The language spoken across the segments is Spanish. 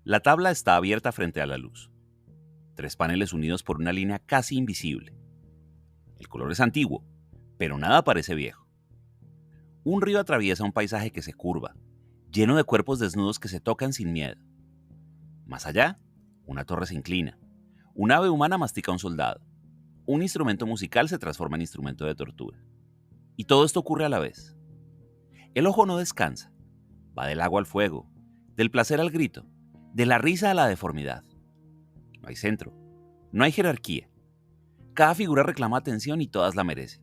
La tabla está abierta frente a la luz. 3 paneles unidos por una línea casi invisible. El color es antiguo, pero nada parece viejo. Un río atraviesa un paisaje que se curva, lleno de cuerpos desnudos que se tocan sin miedo. Más allá, una torre se inclina. Un ave humana mastica a un soldado. Un instrumento musical se transforma en instrumento de tortura. Y todo esto ocurre a la vez. El ojo no descansa. Va del agua al fuego, del placer al grito, de la risa a la deformidad. No hay centro, no hay jerarquía. Cada figura reclama atención y todas la merecen.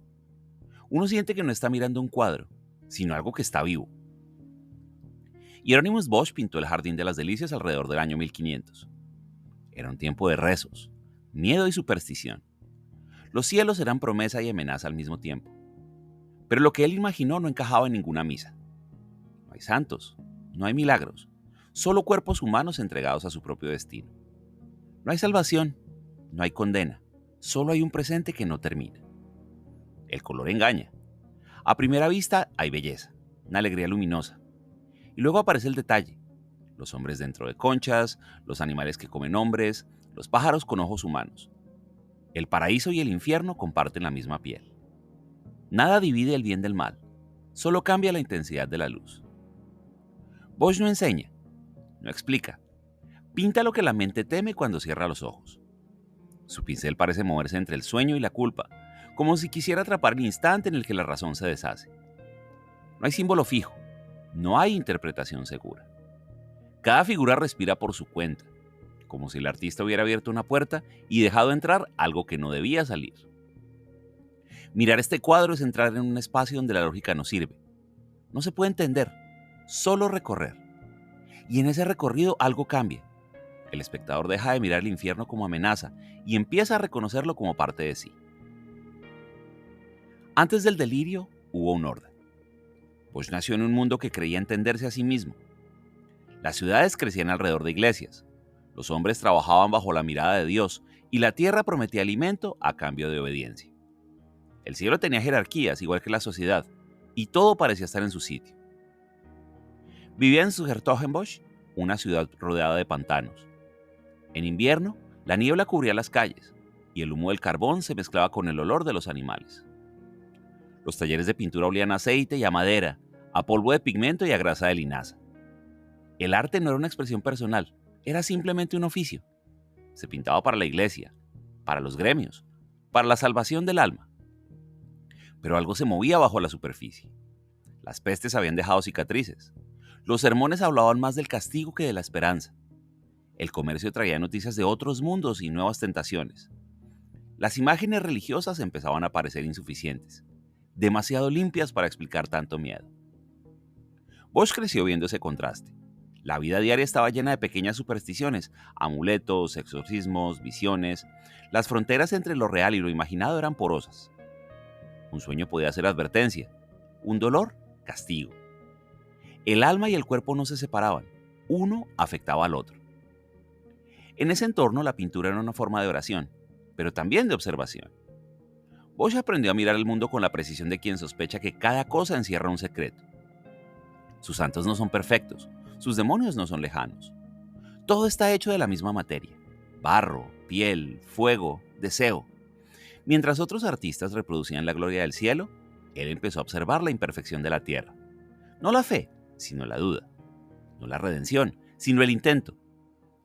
Uno siente que no está mirando un cuadro, sino algo que está vivo. Hieronymus Bosch pintó el Jardín de las Delicias alrededor del año 1500. Era un tiempo de rezos, miedo y superstición. Los cielos eran promesa y amenaza al mismo tiempo. Pero lo que él imaginó no encajaba en ninguna misa. No hay santos, no hay milagros, solo cuerpos humanos entregados a su propio destino. No hay salvación, no hay condena, solo hay un presente que no termina. El color engaña. A primera vista hay belleza, una alegría luminosa. Y luego aparece el detalle. Los hombres dentro de conchas, los animales que comen hombres, los pájaros con ojos humanos. El paraíso y el infierno comparten la misma piel. Nada divide el bien del mal, solo cambia la intensidad de la luz. Bosch no enseña, no explica. Pinta lo que la mente teme cuando cierra los ojos. Su pincel parece moverse entre el sueño y la culpa, como si quisiera atrapar el instante en el que la razón se deshace. No hay símbolo fijo, no hay interpretación segura. Cada figura respira por su cuenta, como si el artista hubiera abierto una puerta y dejado entrar algo que no debía salir. Mirar este cuadro es entrar en un espacio donde la lógica no sirve. No se puede entender, solo recorrer. Y en ese recorrido algo cambia. El espectador deja de mirar el infierno como amenaza y empieza a reconocerlo como parte de sí. Antes del delirio hubo un orden. Bosch nació en un mundo que creía entenderse a sí mismo. Las ciudades crecían alrededor de iglesias. Los hombres trabajaban bajo la mirada de Dios y la tierra prometía alimento a cambio de obediencia. El cielo tenía jerarquías, igual que la sociedad, y todo parecía estar en su sitio. Vivía en Hertogenbosch, una ciudad rodeada de pantanos. En invierno, la niebla cubría las calles, y el humo del carbón se mezclaba con el olor de los animales. Los talleres de pintura olían a aceite y a madera, a polvo de pigmento y a grasa de linaza. El arte no era una expresión personal, era simplemente un oficio. Se pintaba para la iglesia, para los gremios, para la salvación del alma. Pero algo se movía bajo la superficie. Las pestes habían dejado cicatrices. Los sermones hablaban más del castigo que de la esperanza. El comercio traía noticias de otros mundos y nuevas tentaciones. Las imágenes religiosas empezaban a parecer insuficientes, demasiado limpias para explicar tanto miedo. Bosch creció viendo ese contraste. La vida diaria estaba llena de pequeñas supersticiones, amuletos, exorcismos, visiones. Las fronteras entre lo real y lo imaginado eran porosas. Un sueño podía ser advertencia, un dolor, castigo. El alma y el cuerpo no se separaban, uno afectaba al otro. En ese entorno la pintura era una forma de oración, pero también de observación. Bosch aprendió a mirar el mundo con la precisión de quien sospecha que cada cosa encierra un secreto. Sus santos no son perfectos, sus demonios no son lejanos. Todo está hecho de la misma materia: barro, piel, fuego, deseo. Mientras otros artistas reproducían la gloria del cielo, él empezó a observar la imperfección de la tierra. No la fe, sino la duda. No la redención, sino el intento.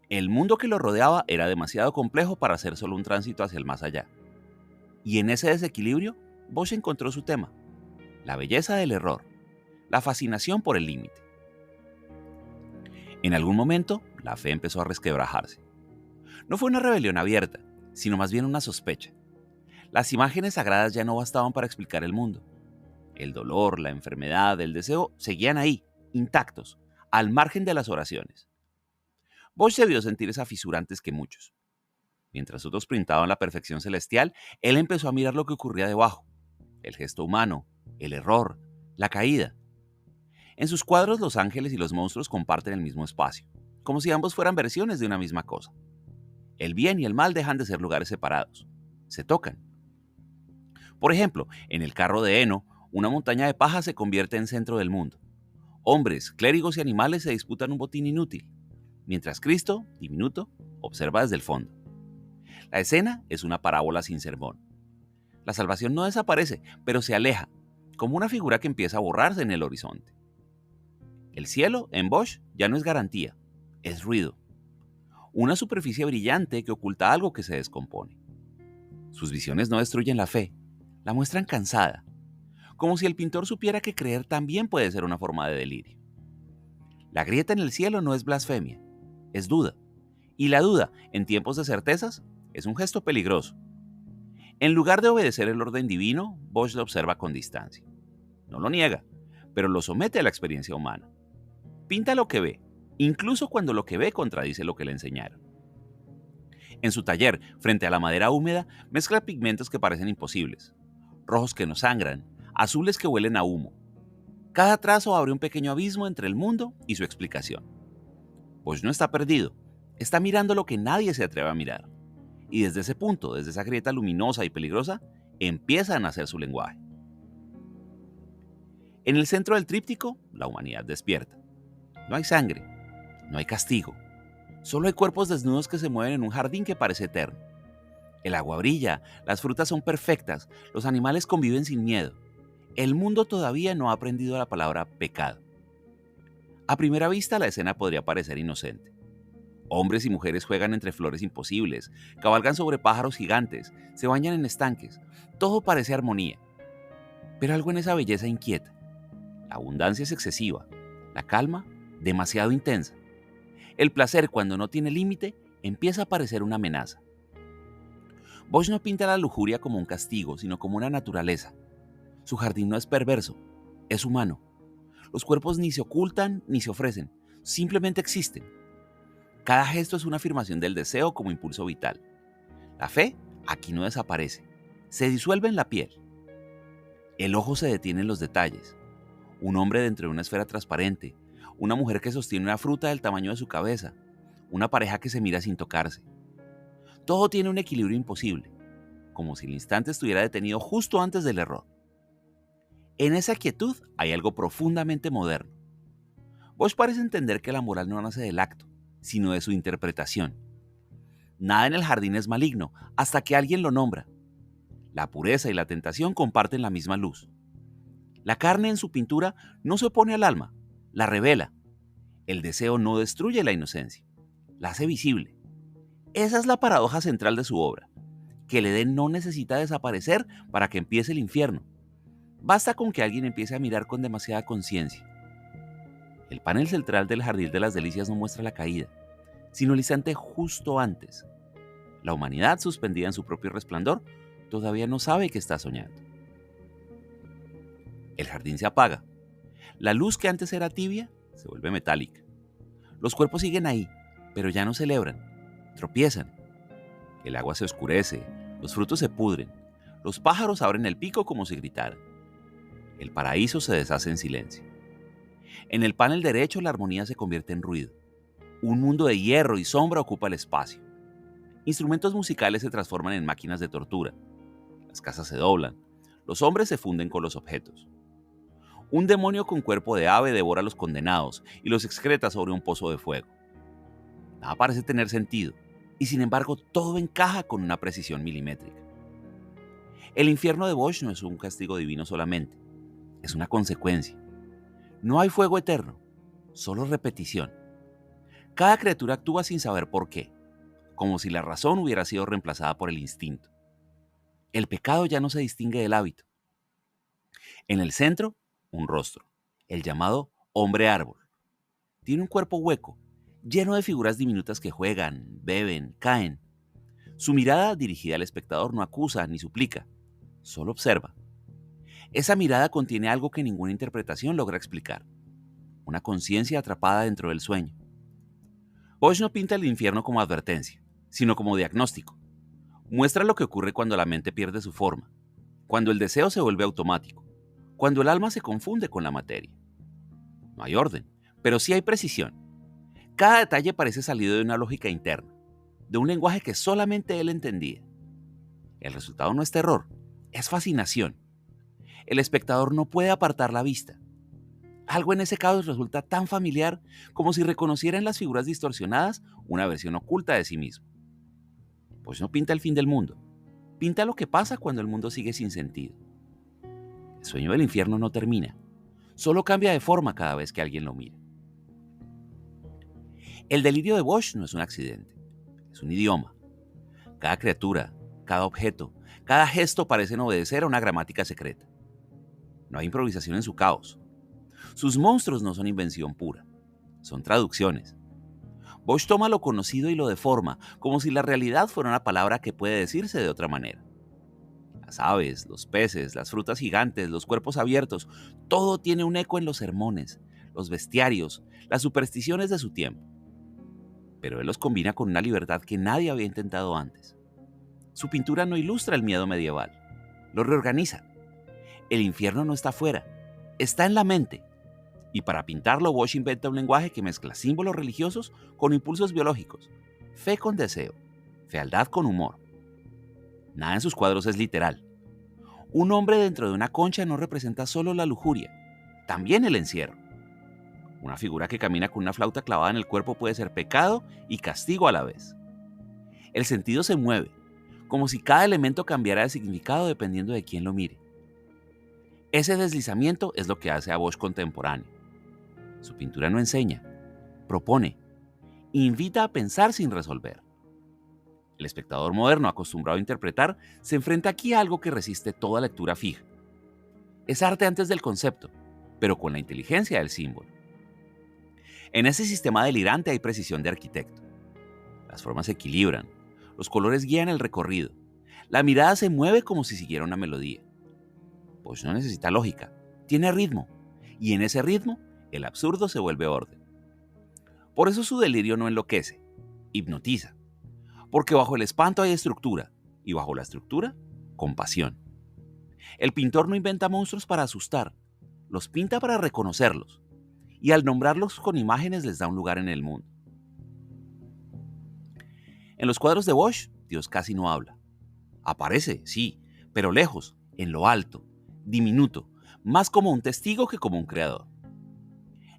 El mundo que lo rodeaba era demasiado complejo para ser solo un tránsito hacia el más allá. Y en ese desequilibrio, Bosch encontró su tema: la belleza del error, la fascinación por el límite. En algún momento, la fe empezó a resquebrajarse. No fue una rebelión abierta, sino más bien una sospecha. Las imágenes sagradas ya no bastaban para explicar el mundo. El dolor, la enfermedad, el deseo seguían ahí, intactos, al margen de las oraciones. Bosch debió sentir esa fisura antes que muchos. Mientras otros pintaban la perfección celestial, él empezó a mirar lo que ocurría debajo: el gesto humano, el error, la caída. En sus cuadros, los ángeles y los monstruos comparten el mismo espacio, como si ambos fueran versiones de una misma cosa. El bien y el mal dejan de ser lugares separados, se tocan. Por ejemplo, en el carro de heno, una montaña de paja se convierte en centro del mundo. Hombres, clérigos y animales se disputan un botín inútil. mientras Cristo, diminuto, observa desde el fondo. La escena es una parábola sin sermón. La salvación no desaparece, pero se aleja, como una figura que empieza a borrarse en el horizonte. El cielo, en Bosch, ya no es garantía, es ruido. Una superficie brillante que oculta algo que se descompone. Sus visiones no destruyen la fe, la muestran cansada, como si el pintor supiera que creer también puede ser una forma de delirio. La grieta en el cielo no es blasfemia, es duda. Y la duda, en tiempos de certezas, es un gesto peligroso. En lugar de obedecer el orden divino, Bosch lo observa con distancia. No lo niega, pero lo somete a la experiencia humana. Pinta lo que ve, incluso cuando lo que ve contradice lo que le enseñaron. En su taller, frente a la madera húmeda, mezcla pigmentos que parecen imposibles. Rojos que no sangran, azules que huelen a humo. Cada trazo abre un pequeño abismo entre el mundo y su explicación. Bosch no está perdido, está mirando lo que nadie se atreve a mirar. Y desde ese punto, desde esa grieta luminosa y peligrosa, empieza a nacer su lenguaje. En el centro del tríptico, la humanidad despierta. No hay sangre, no hay castigo. Solo hay cuerpos desnudos que se mueven en un jardín que parece eterno. El agua brilla, las frutas son perfectas, los animales conviven sin miedo. El mundo todavía no ha aprendido la palabra pecado. A primera vista, la escena podría parecer inocente. Hombres y mujeres juegan entre flores imposibles, cabalgan sobre pájaros gigantes, se bañan en estanques. Todo parece armonía. Pero algo en esa belleza inquieta. La abundancia es excesiva, la calma demasiado intensa. El placer, cuando no tiene límite, empieza a parecer una amenaza. Bosch no pinta la lujuria como un castigo, sino como una naturaleza. Su jardín no es perverso, es humano. Los cuerpos ni se ocultan ni se ofrecen, simplemente existen. Cada gesto es una afirmación del deseo como impulso vital. La fe aquí no desaparece, se disuelve en la piel. El ojo se detiene en los detalles. Un hombre dentro de una esfera transparente, una mujer que sostiene una fruta del tamaño de su cabeza, una pareja que se mira sin tocarse. Todo tiene un equilibrio imposible, como si el instante estuviera detenido justo antes del error. En esa quietud hay algo profundamente moderno. Bosch parece entender que la moral no nace del acto, sino de su interpretación. Nada en el jardín es maligno hasta que alguien lo nombra. La pureza y la tentación comparten la misma luz. La carne en su pintura no se opone al alma, la revela. El deseo no destruye la inocencia, la hace visible. Esa es la paradoja central de su obra, que el Edén no necesita desaparecer para que empiece el infierno. Basta con que alguien empiece a mirar con demasiada conciencia. El panel central del Jardín de las Delicias no muestra la caída, sino el instante justo antes. La humanidad, suspendida en su propio resplandor, todavía no sabe que está soñando. El jardín se apaga. La luz que antes era tibia se vuelve metálica. Los cuerpos siguen ahí, pero ya no celebran, tropiezan. El agua se oscurece, los frutos se pudren, los pájaros abren el pico como si gritaran. El paraíso se deshace en silencio. En el panel derecho la armonía se convierte en ruido. Un mundo de hierro y sombra ocupa el espacio. Instrumentos musicales se transforman en máquinas de tortura. Las casas se doblan. Los hombres se funden con los objetos. Un demonio con cuerpo de ave devora a los condenados y los excreta sobre un pozo de fuego. Nada parece tener sentido, y sin embargo todo encaja con una precisión milimétrica. El infierno de Bosch no es un castigo divino solamente, es una consecuencia. No hay fuego eterno, solo repetición. Cada criatura actúa sin saber por qué, como si la razón hubiera sido reemplazada por el instinto. El pecado ya no se distingue del hábito. En el centro, un rostro, el llamado hombre árbol. Tiene un cuerpo hueco, lleno de figuras diminutas que juegan, beben, caen. Su mirada dirigida al espectador no acusa ni suplica, solo observa. Esa mirada contiene algo que ninguna interpretación logra explicar, una conciencia atrapada dentro del sueño. Bosch no pinta el infierno como advertencia, sino como diagnóstico. Muestra lo que ocurre cuando la mente pierde su forma, cuando el deseo se vuelve automático, cuando el alma se confunde con la materia. No hay orden, pero sí hay precisión. Cada detalle parece salido de una lógica interna, de un lenguaje que solamente él entendía. El resultado no es terror, es fascinación. El espectador no puede apartar la vista. Algo en ese caos resulta tan familiar como si reconociera en las figuras distorsionadas una versión oculta de sí mismo. Pues no pinta el fin del mundo, pinta lo que pasa cuando el mundo sigue sin sentido. El sueño del infierno no termina, solo cambia de forma cada vez que alguien lo mira. El delirio de Bosch no es un accidente, es un idioma. Cada criatura, cada objeto, cada gesto parecen obedecer a una gramática secreta. No hay improvisación en su caos. Sus monstruos no son invención pura, son traducciones. Bosch toma lo conocido y lo deforma, como si la realidad fuera una palabra que puede decirse de otra manera. Las aves, los peces, las frutas gigantes, los cuerpos abiertos, todo tiene un eco en los sermones, los bestiarios, las supersticiones de su tiempo. Pero él los combina con una libertad que nadie había intentado antes. Su pintura no ilustra el miedo medieval, lo reorganiza. El infierno no está afuera, está en la mente. Y para pintarlo, Bosch inventa un lenguaje que mezcla símbolos religiosos con impulsos biológicos, fe con deseo, fealdad con humor. Nada en sus cuadros es literal. Un hombre dentro de una concha no representa solo la lujuria, también el encierro. Una figura que camina con una flauta clavada en el cuerpo puede ser pecado y castigo a la vez. El sentido se mueve, como si cada elemento cambiara de significado dependiendo de quién lo mire. Ese deslizamiento es lo que hace a Bosch contemporáneo. Su pintura no enseña, propone, invita a pensar sin resolver. El espectador moderno acostumbrado a interpretar se enfrenta aquí a algo que resiste toda lectura fija. Es arte antes del concepto, pero con la inteligencia del símbolo. En ese sistema delirante hay precisión de arquitecto. Las formas se equilibran, los colores guían el recorrido, la mirada se mueve como si siguiera una melodía. Pues no necesita lógica, tiene ritmo, y en ese ritmo el absurdo se vuelve orden. Por eso su delirio no enloquece, hipnotiza, porque bajo el espanto hay estructura, y bajo la estructura, compasión. El pintor no inventa monstruos para asustar, los pinta para reconocerlos, y al nombrarlos con imágenes les da un lugar en el mundo. En los cuadros de Bosch, Dios casi no habla. Aparece, sí, pero lejos, en lo alto, diminuto, más como un testigo que como un creador.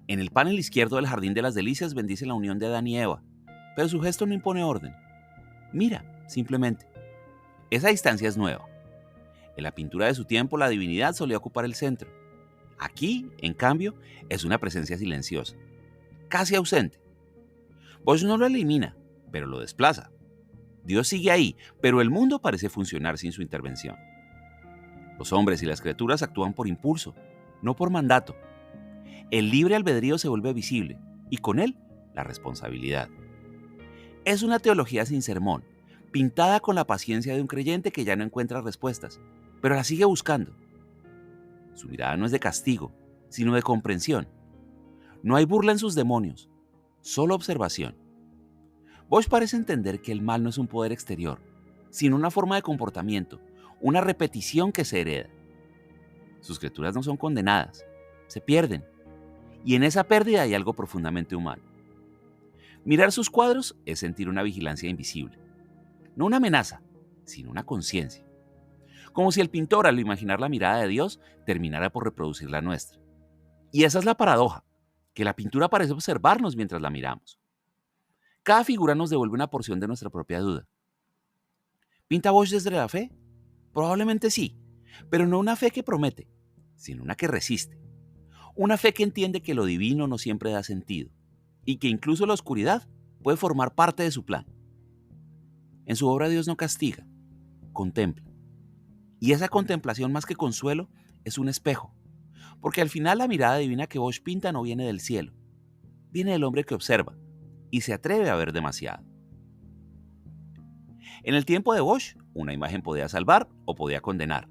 En el panel izquierdo del Jardín de las Delicias bendice la unión de Adán y Eva, pero su gesto no impone orden. Mira, simplemente. Esa distancia es nueva. En la pintura de su tiempo, la divinidad solía ocupar el centro. Aquí, en cambio, es una presencia silenciosa, casi ausente. Bosch no lo elimina, pero lo desplaza. Dios sigue ahí, pero el mundo parece funcionar sin su intervención. Los hombres y las criaturas actúan por impulso, no por mandato. El libre albedrío se vuelve visible, y con él, la responsabilidad. Es una teología sin sermón, pintada con la paciencia de un creyente que ya no encuentra respuestas, pero la sigue buscando. Su mirada no es de castigo, sino de comprensión. No hay burla en sus demonios, solo observación. Bosch parece entender que el mal no es un poder exterior, sino una forma de comportamiento, una repetición que se hereda. Sus criaturas no son condenadas, se pierden, y en esa pérdida hay algo profundamente humano. Mirar sus cuadros es sentir una vigilancia invisible, no una amenaza, sino una conciencia. Como si el pintor, al imaginar la mirada de Dios, terminara por reproducir la nuestra. Y esa es la paradoja, que la pintura parece observarnos mientras la miramos. Cada figura nos devuelve una porción de nuestra propia duda. ¿Pinta Bosch desde la fe? Probablemente sí, pero no una fe que promete, sino una que resiste. Una fe que entiende que lo divino no siempre da sentido, y que incluso la oscuridad puede formar parte de su plan. En su obra Dios no castiga, contempla. Y esa contemplación, más que consuelo, es un espejo, porque al final la mirada divina que Bosch pinta no viene del cielo, viene del hombre que observa y se atreve a ver demasiado. En el tiempo de Bosch, una imagen podía salvar o podía condenar.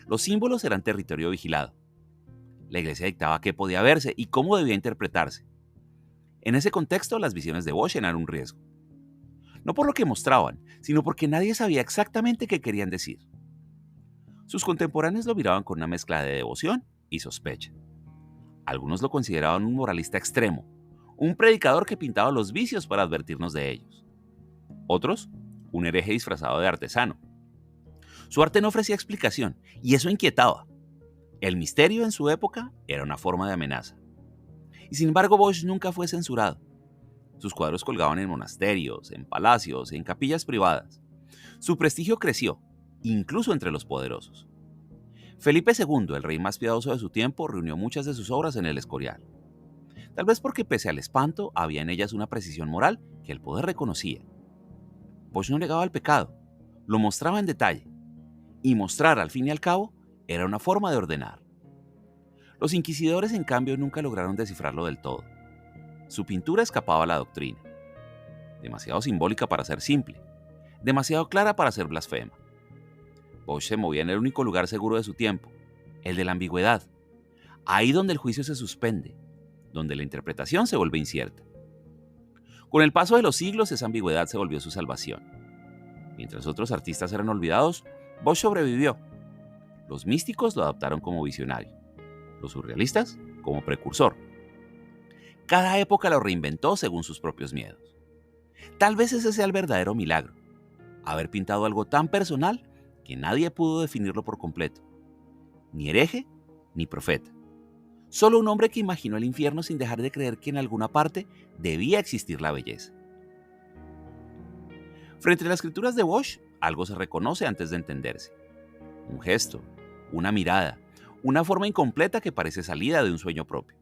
Los símbolos eran territorio vigilado. La iglesia dictaba qué podía verse y cómo debía interpretarse. En ese contexto, las visiones de Bosch eran un riesgo. No por lo que mostraban, sino porque nadie sabía exactamente qué querían decir. Sus contemporáneos lo miraban con una mezcla de devoción y sospecha. Algunos lo consideraban un moralista extremo, un predicador que pintaba los vicios para advertirnos de ellos. Otros, un hereje disfrazado de artesano. Su arte no ofrecía explicación, y eso inquietaba. El misterio en su época era una forma de amenaza. Y sin embargo, Bosch nunca fue censurado. Sus cuadros colgaban en monasterios, en palacios, en capillas privadas. Su prestigio creció, incluso entre los poderosos. Felipe II, el rey más piadoso de su tiempo, reunió muchas de sus obras en el Escorial. Tal vez porque pese al espanto, había en ellas una precisión moral que el poder reconocía. Bosch no negaba el pecado, lo mostraba en detalle, y mostrar, al fin y al cabo, era una forma de ordenar. Los inquisidores, en cambio, nunca lograron descifrarlo del todo. Su pintura escapaba a la doctrina, demasiado simbólica para ser simple, demasiado clara para ser blasfema. Bosch se movía en el único lugar seguro de su tiempo, el de la ambigüedad, ahí donde el juicio se suspende, donde la interpretación se vuelve incierta. Con el paso de los siglos, esa ambigüedad se volvió su salvación. Mientras otros artistas eran olvidados, Bosch sobrevivió. Los místicos lo adoptaron como visionario, los surrealistas como precursor. Cada época lo reinventó según sus propios miedos. Tal vez ese sea el verdadero milagro, haber pintado algo tan personal que nadie pudo definirlo por completo. Ni hereje, ni profeta. Solo un hombre que imaginó el infierno sin dejar de creer que en alguna parte debía existir la belleza. Frente a las escrituras de Bosch, algo se reconoce antes de entenderse. Un gesto, una mirada, una forma incompleta que parece salida de un sueño propio.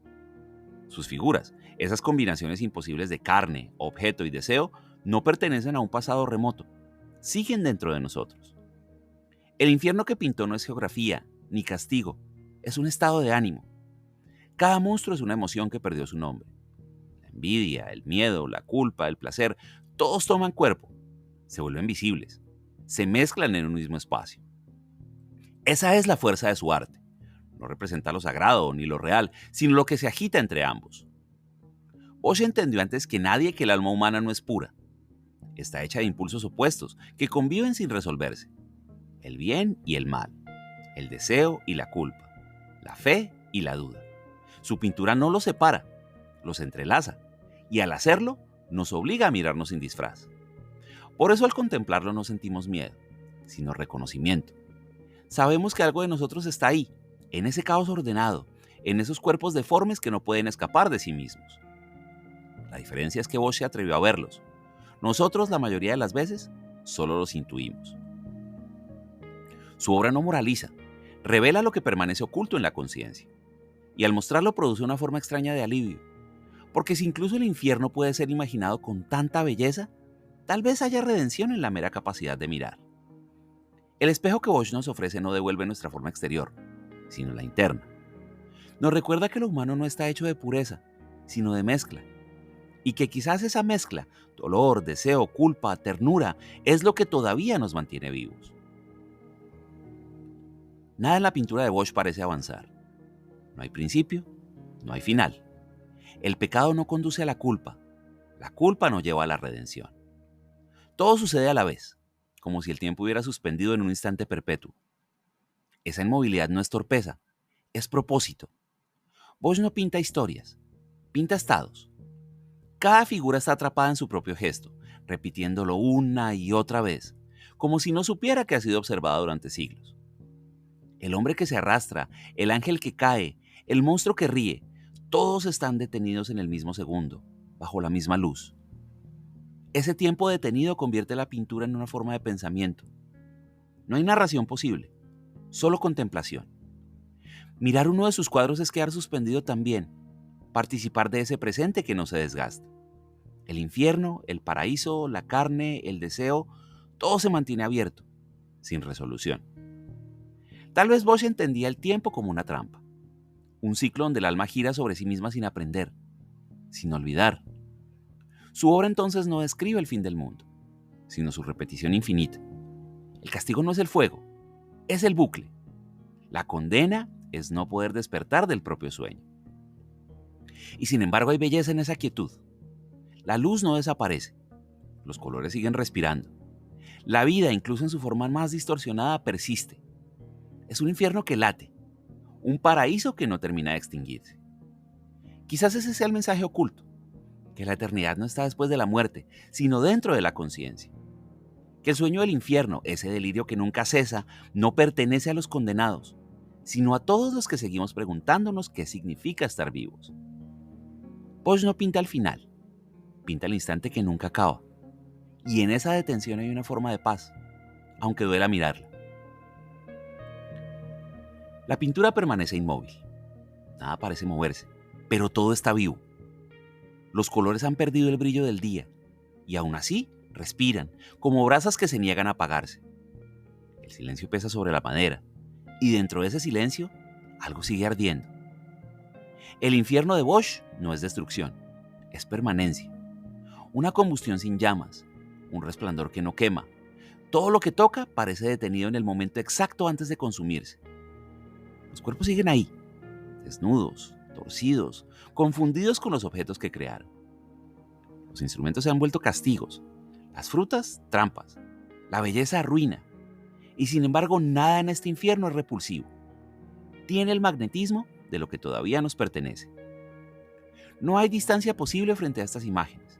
Sus figuras, esas combinaciones imposibles de carne, objeto y deseo, no pertenecen a un pasado remoto, siguen dentro de nosotros. El infierno que pintó no es geografía, ni castigo, es un estado de ánimo. Cada monstruo es una emoción que perdió su nombre. La envidia, el miedo, la culpa, el placer, todos toman cuerpo, se vuelven visibles, se mezclan en un mismo espacio. Esa es la fuerza de su arte. No representa lo sagrado ni lo real, sino lo que se agita entre ambos. Bosch entendió antes que nadie que el alma humana no es pura. Está hecha de impulsos opuestos que conviven sin resolverse. El bien y el mal, el deseo y la culpa, la fe y la duda. Su pintura no los separa, los entrelaza, y al hacerlo, nos obliga a mirarnos sin disfraz. Por eso al contemplarlo no sentimos miedo, sino reconocimiento. Sabemos que algo de nosotros está ahí, en ese caos ordenado, en esos cuerpos deformes que no pueden escapar de sí mismos. La diferencia es que Bosch se atrevió a verlos. Nosotros, la mayoría de las veces, solo los intuimos. Su obra no moraliza, revela lo que permanece oculto en la conciencia. Y al mostrarlo produce una forma extraña de alivio, porque si incluso el infierno puede ser imaginado con tanta belleza, tal vez haya redención en la mera capacidad de mirar. El espejo que Bosch nos ofrece no devuelve nuestra forma exterior, sino la interna. Nos recuerda que lo humano no está hecho de pureza, sino de mezcla, y que quizás esa mezcla, dolor, deseo, culpa, ternura, es lo que todavía nos mantiene vivos. Nada en la pintura de Bosch parece avanzar. No hay principio, no hay final. El pecado no conduce a la culpa no lleva a la redención. Todo sucede a la vez, como si el tiempo hubiera suspendido en un instante perpetuo. Esa inmovilidad no es torpeza, es propósito. Bosch no pinta historias, pinta estados. Cada figura está atrapada en su propio gesto, repitiéndolo una y otra vez, como si no supiera que ha sido observada durante siglos. El hombre que se arrastra, el ángel que cae, el monstruo que ríe, todos están detenidos en el mismo segundo, bajo la misma luz. Ese tiempo detenido convierte la pintura en una forma de pensamiento. No hay narración posible, solo contemplación. Mirar uno de sus cuadros es quedar suspendido también, participar de ese presente que no se desgasta. El infierno, el paraíso, la carne, el deseo, todo se mantiene abierto, sin resolución. Tal vez Bosch entendía el tiempo como una trampa, un ciclo donde el alma gira sobre sí misma sin aprender, sin olvidar. Su obra entonces no describe el fin del mundo, sino su repetición infinita. El castigo no es el fuego, es el bucle. La condena es no poder despertar del propio sueño. Y sin embargo hay belleza en esa quietud. La luz no desaparece, los colores siguen respirando. La vida, incluso en su forma más distorsionada, persiste. Es un infierno que late, un paraíso que no termina de extinguirse. Quizás ese sea el mensaje oculto, que la eternidad no está después de la muerte, sino dentro de la conciencia. Que el sueño del infierno, ese delirio que nunca cesa, no pertenece a los condenados, sino a todos los que seguimos preguntándonos qué significa estar vivos. Bosch no pinta el final, pinta el instante que nunca acaba. Y en esa detención hay una forma de paz, aunque duela mirarla. La pintura permanece inmóvil. Nada parece moverse, pero todo está vivo. Los colores han perdido el brillo del día y aún así respiran, como brasas que se niegan a apagarse. El silencio pesa sobre la madera y dentro de ese silencio algo sigue ardiendo. El infierno de Bosch no es destrucción, es permanencia. Una combustión sin llamas, un resplandor que no quema. Todo lo que toca parece detenido en el momento exacto antes de consumirse. Los cuerpos siguen ahí, desnudos, torcidos, confundidos con los objetos que crearon. Los instrumentos se han vuelto castigos, las frutas, trampas, la belleza, ruina. Y sin embargo, nada en este infierno es repulsivo. Tiene el magnetismo de lo que todavía nos pertenece. No hay distancia posible frente a estas imágenes.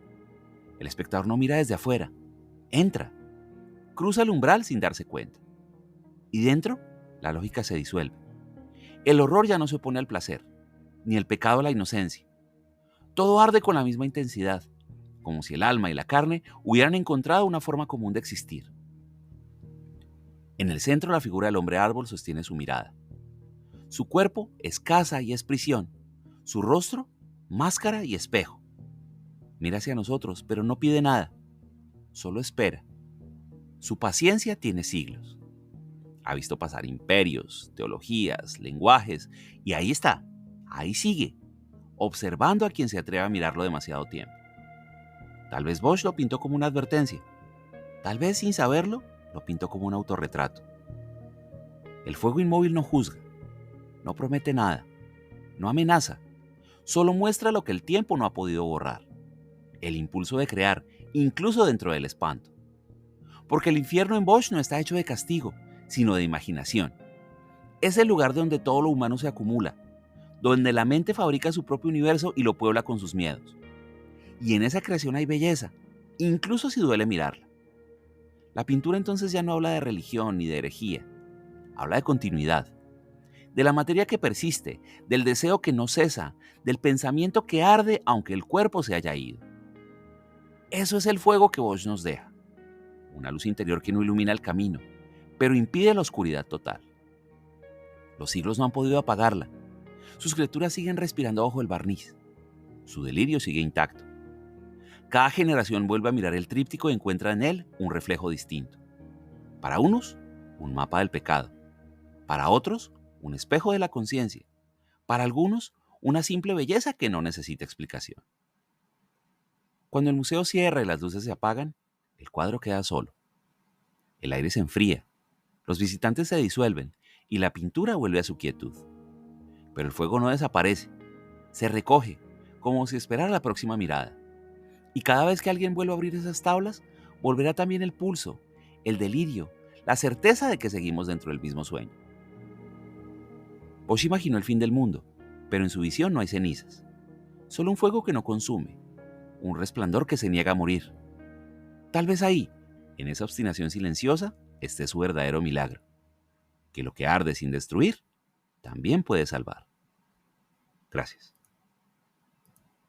El espectador no mira desde afuera, entra, cruza el umbral sin darse cuenta. Y dentro, la lógica se disuelve. El horror ya no se opone al placer, ni el pecado a la inocencia. Todo arde con la misma intensidad, como si el alma y la carne hubieran encontrado una forma común de existir. En el centro, la figura del hombre árbol sostiene su mirada. Su cuerpo es casa y es prisión. Su rostro, máscara y espejo. Mira hacia nosotros, pero no pide nada. Solo espera. Su paciencia tiene siglos. Ha visto pasar imperios, teologías, lenguajes, y ahí está, ahí sigue, observando a quien se atreve a mirarlo demasiado tiempo. Tal vez Bosch lo pintó como una advertencia. Tal vez, sin saberlo, lo pintó como un autorretrato. El fuego inmóvil no juzga, no promete nada, no amenaza, solo muestra lo que el tiempo no ha podido borrar, el impulso de crear, incluso dentro del espanto. Porque el infierno en Bosch no está hecho de castigo, sino de imaginación. Es el lugar donde todo lo humano se acumula, donde la mente fabrica su propio universo y lo puebla con sus miedos. Y en esa creación hay belleza, incluso si duele mirarla. La pintura entonces ya no habla de religión ni de herejía, habla de continuidad, de la materia que persiste, del deseo que no cesa, del pensamiento que arde aunque el cuerpo se haya ido. Eso es el fuego que Bosch nos deja, una luz interior que no ilumina el camino, pero impide la oscuridad total. Los siglos no han podido apagarla, sus criaturas siguen respirando bajo el barniz, su delirio sigue intacto. Cada generación vuelve a mirar el tríptico y encuentra en él un reflejo distinto. Para unos, un mapa del pecado. Para otros, un espejo de la conciencia. Para algunos, una simple belleza que no necesita explicación. Cuando el museo cierra y las luces se apagan, el cuadro queda solo. El aire se enfría, los visitantes se disuelven y la pintura vuelve a su quietud. Pero el fuego no desaparece, se recoge, como si esperara la próxima mirada. Y cada vez que alguien vuelva a abrir esas tablas, volverá también el pulso, el delirio, la certeza de que seguimos dentro del mismo sueño. Bosch imaginó el fin del mundo, pero en su visión no hay cenizas. Solo un fuego que no consume, un resplandor que se niega a morir. Tal vez ahí, en esa obstinación silenciosa, esté su verdadero milagro. Que lo que arde sin destruir, también puede salvar. Gracias.